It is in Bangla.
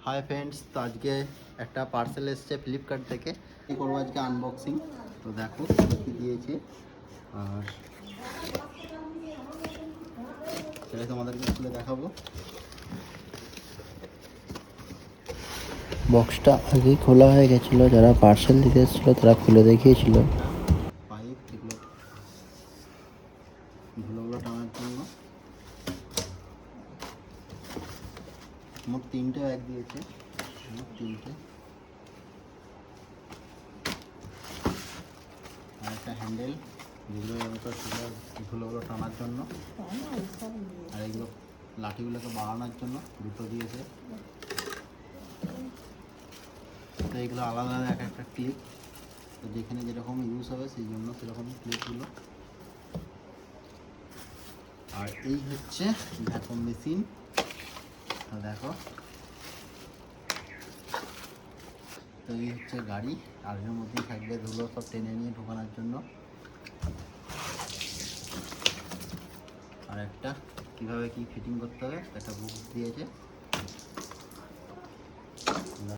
হাই ফ্রেন্ডস, তো আজকে একটা পার্সেল এসছে ফ্লিপকার্ট থেকে। কি করবো আজকে আনবক্সিং। তো দেখো কি দিয়েছে, আর সেটা তোমাদেরকে খুলে দেখাবো। বক্সটা আগেই খোলা হয়ে গেছিলো, যারা পার্সেল দিতে এসেছিলো তারা খুলে দেখিয়েছিল। পাইপ এগুলো ধুলোগুলো টানার জন্য মোট 3টে ব্যাগ দিয়েছে, মোট 3টে, আর একটা হ্যান্ডেল যেগুলো ধুলোগুলো টানার জন্য, আর এগুলো লাঠিগুলোকে বাড়ানোর জন্য 2টো দিয়েছে। তো এগুলো আলাদা আলাদা এক একটা ক্লিপ, তো যেখানে যেরকম ইউজ হবে সেই জন্য সেরকম ক্লিপগুলো। আর এই হচ্ছে ভ্যাকুম মেশিন। তো দেখো, তো এই হচ্ছে গাড়ি, আর এর মধ্যেই থাকবে ধুলো সব টেনে নিয়ে ঢোকানোর জন্য। আর একটা কীভাবে কি ফিটিং করতে হবে একটা বুক দিয়েছে।